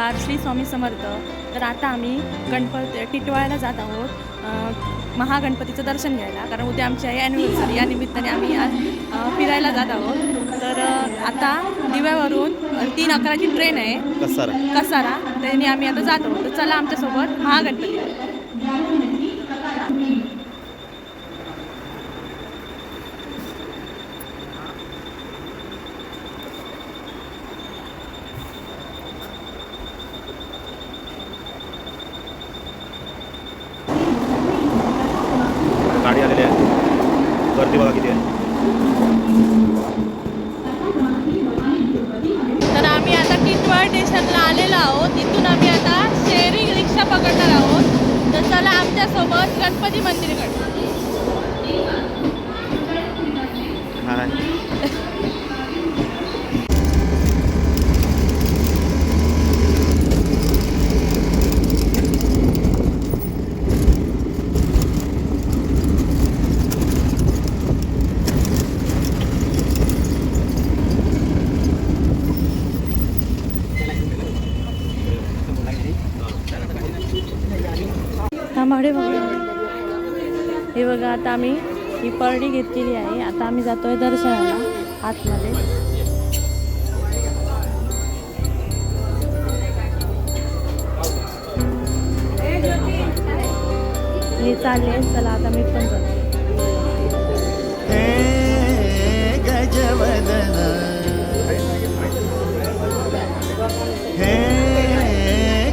नमस्कार, श्री स्वामी समर्थ. तर आता आम्ही टिटवाळ्याला जात आहोत महागणपतीचं दर्शन घ्यायला, कारण उद्या आमची आहे ॲनिव्हर्सरी. या निमित्ताने आम्ही आज फिरायला जात आहोत. तर आता दिव्यावरून 3:11ची ट्रेन आहे कसारा, त्याने आम्ही आता जात आहोत. तर चला आमच्यासोबत महागणपती. गाडी आलेली आहे, गर्दी बघा किती आहे. तर आम्ही आता टिटवाळा स्टेशनला आलेलो आहोत. इथून आम्ही आता शेअरिंग रिक्षा पकडणार आहोत. तर चला आमच्यासोबत गणपती मंदिरकडे. थांबाडे बघा, हे बघा. आता आम्ही ही परडी घेतलेली आहे. आता आम्ही जातोय दर्शनाला आतमध्ये. हे चालले, चला आता मी पण जातो. गजवदन हे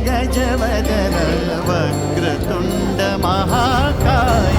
गजवदन वक्रतुंड महाकाय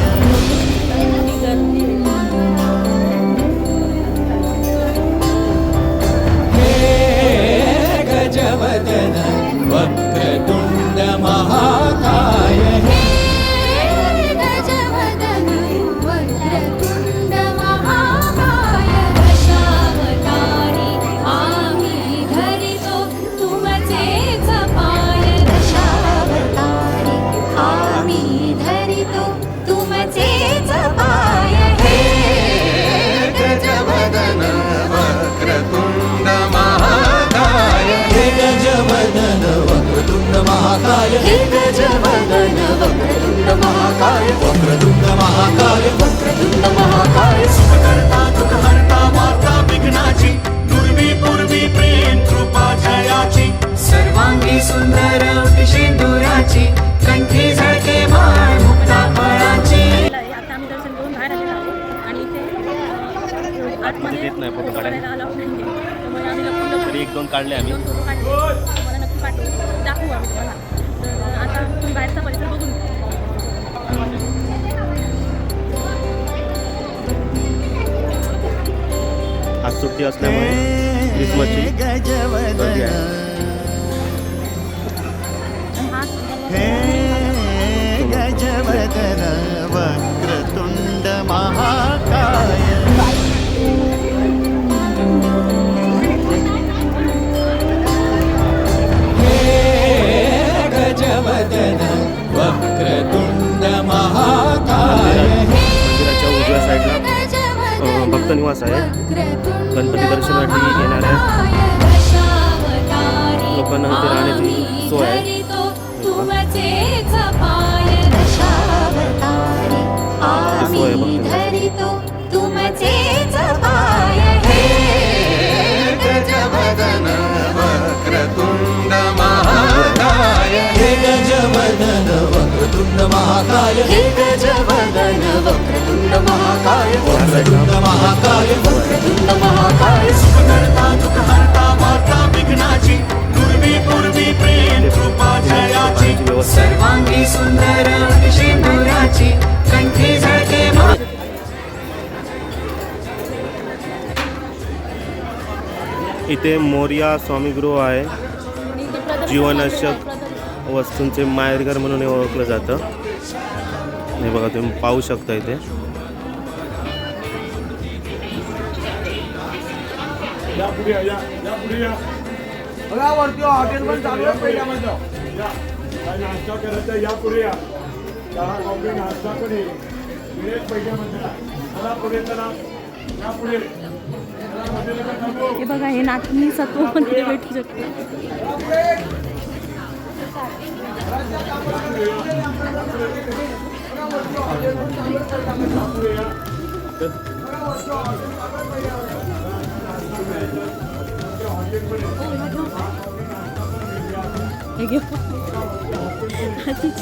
हे गजवदन वक्रतुंड महाकाय हे गजवदन वक्रतुंड महाकाय वक्रतुंड महाकाय वक्रतुंड महाकाय सुखकर्ता दुःखहर्ता माता विघ्नाची दुर्वी पूर्वी प्रेम कृपा जयाची सर्वांगी सुंदर शेंदुराची कंठी झळके माळ मुक्ता फळाची. आता आम्ही दर्शन करून बाहेर आलेलो आहोत आणि इथे आतमध्ये नाही फोटो काढायला अलाउड नाही आहे. त्यामुळे आम्ही लपून तरी 1-2 काढले आम्ही. तुम्हाला नक्की पाठवू, दाखवू आम्ही तुम्हाला. तर आता तुम्ही बाहेरचा परिसर बघून घ्या. आज सुट्टी असल्यामुळे क्रिसमसची गर्दी आहे. हे गजवदन वक्रतुंड महाकाय गजवदन वक्रतुंड महाकाय. मंदिराच्या उजव्या साईडला भक्त निवास आहे. गणपती दर्शनासाठी येणाऱ्या लोकांना इथे राहण्याची सोय आहे. सोय आहे गजवदन वक्रतुंड महाकाय हे गजवदन वक्रतुंड महाकाय हे गजवदन वक्रतुंड महाकाय वक्रतुंड महाकाय वक्रतुंड महाकाय सुखकर्ता दुःखहर्ता माता विघ्नाची दुर्वी पूर्वी प्रेम कृपा जयाची सर्वांगी सुंदर शेंदुराची कंठी झळके इथे मोरया स्वामीगृह आहे. जीवनावश्यक वस्तूंचे माहेरघर म्हणून हे ओळखलं जातं. हे बघा, तुम्ही पाहू शकता इथे. वरती हॉटेल पण चालू आहे पहिल्यामध्ये. नाश्ता करायचा या पुढे या. चहा कॉफी नाश्ता करी पहिल्यामध्ये पुढे चला या पुढे. हे बघा, हे नाचणी सत्व मध्ये भेटू शकते. हे घे.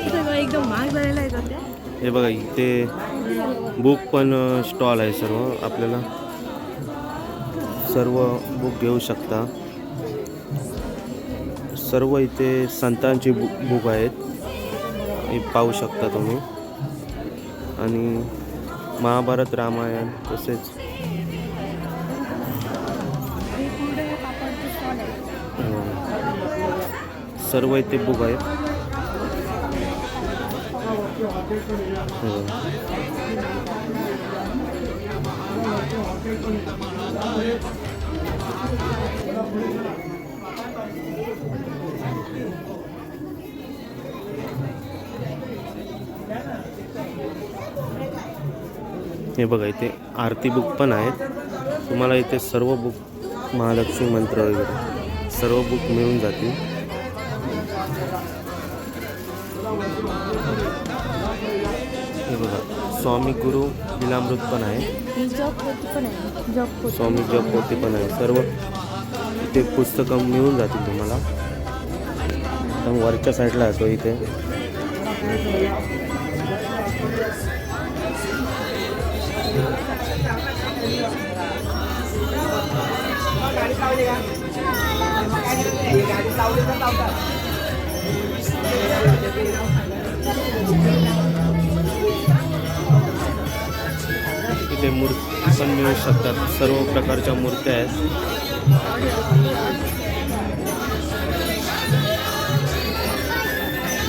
सगळं एकदम महाग झालेलं आहे सध्या. हे बघा इथे बुक पण स्टॉल आहे सर्व आपल्याला सर्व बुक घेऊ शकता. सर्व इथे संतांची बुक आहेत हे पाहू शकता तुम्ही आणि महाभारत रामायण तसेच सर्व इथे बुक आहेत. हे बघा इथे आरती बुक पण आहेत. तुम्हाला इथे सर्व बुक महालक्ष्मी मंत्र वगैरे सर्व बुक मिळून जातील. हे बघा स्वामी गुरु लीलामृत पण आहे. स्वामी जप पोथी पण आहे. सर्व इथे पुस्तकं मिळून जातील तुम्हाला. तर वरच्या साईडला आहे तो इथे. इथे मूर्ती पण मिळू शकतात. सर्व प्रकारच्या मूर्त्या आहेत.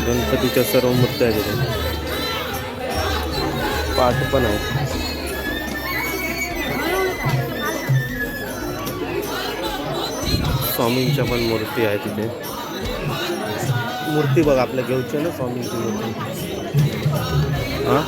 गणपतीच्या सर्व मूर्त्या आहेत इथे. पाठ पण आहेत. स्वामींच्या पण मूर्ती आहेत तिथे. मूर्ती बघा आपल्या घेऊची ना स्वामींची मूर्ती. हां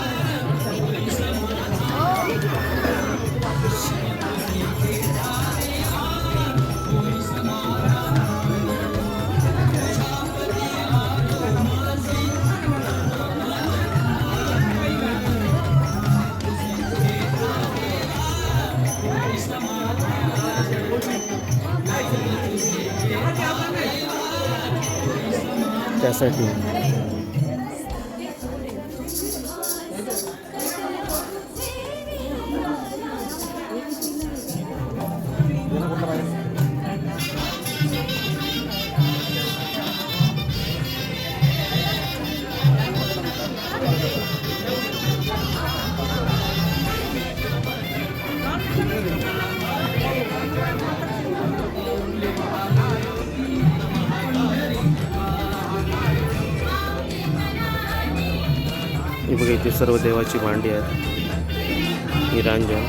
त्यासाठी हे बघा इथे सर्व देवाची भांडी आहेत. निरांजन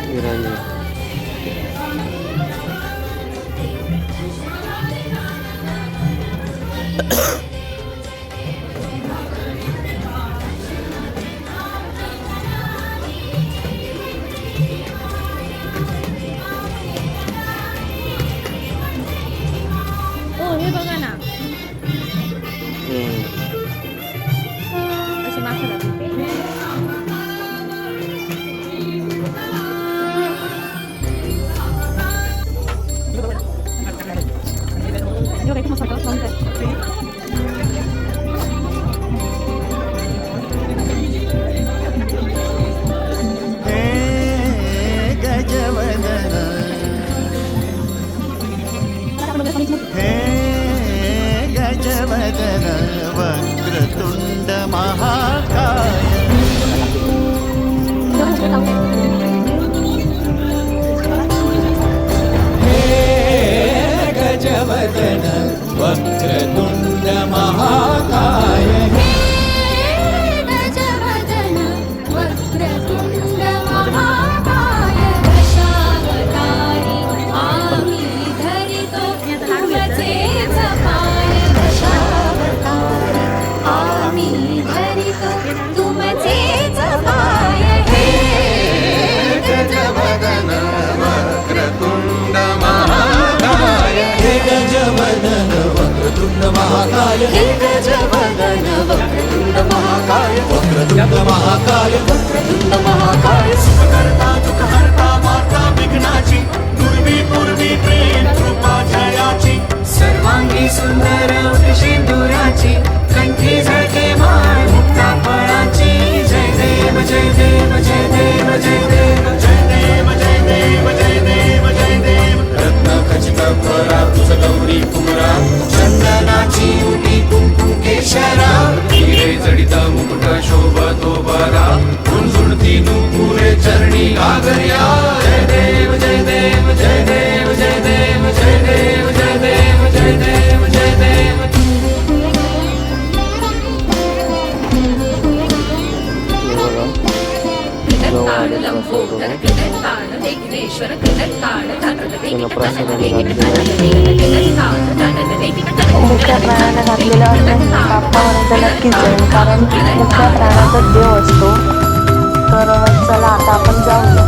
निरांजन हे बघा ना असे मागं लागते. महाकाय हे गजवदन वक्रतुंड महाकाय वक्रतुंड महाकाय वक्रतुंड महाकाय सुखकर्ता दुःखहर्ता माता विघ्नाची पूर्वी पूर्वी प्रेम कृपा जयाची सर्वांगी सुंदर सिंदुराची कंठी झळके माळ मुक्ता फळाची जय देव जय देव जय देव जय देव जय देव जय देव जय देव जय देव रत्न खचित फरा तुझ गौरी कुमरा चंदनाची उटी कुंकुम केशरा हिरे जडित मुकुट शोभतो बरा झुणझुणती नुपुरे चरणी घागर्या जय देव जय देव जय देव जय देव जय देव जय देव जय देव जय देव हे बघा मुख्या प्राण्याला घातलेला कापडापर्यंत नक्कीच जाईल कारण मुख्या प्राण्याचा देव असतो. तर चला आता आपण जाऊया.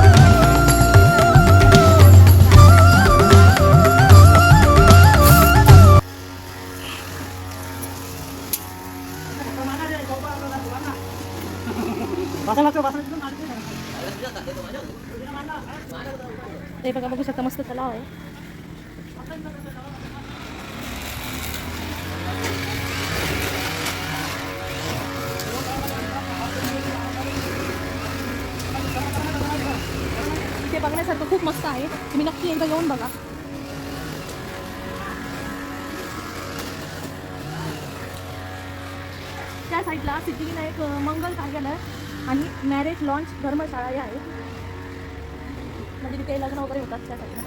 ते बघा बघू शकता मस्त तलाव आहे. इथे बघण्यासारखं खूप मस्त आहे. तुम्ही नक्की एकदा येऊन बघा. त्या साईडला सिद्धिविनायक मंगल कार्यालय आणि मॅरेज लॉन्च धर्मशाळा ही आहे. म्हणजे तिथे लग्न वगैरे होतात त्या साईडला.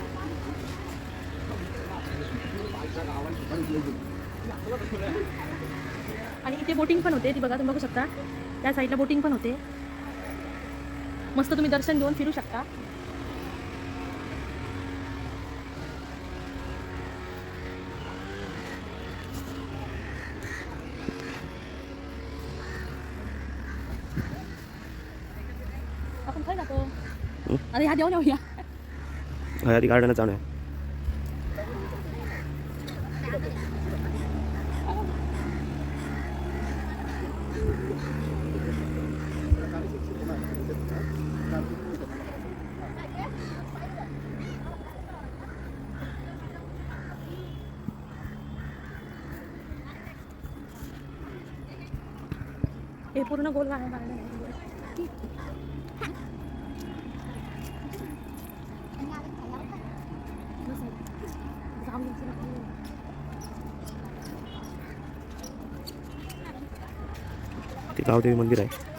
आणि इथे बोटिंग पण होते. ती बघा तुम्ही बघू शकता त्या साईडला बोटिंग पण होते. मस्त तुम्ही दर्शन घेऊन फिरू शकता. आपण काय जातो अरे ह्या देऊन येऊया. हयाती गार्डनच जाऊन आहे. हे पूर्ण गोल गार्डन आहे. ते गावदेवी मंदिर आहे.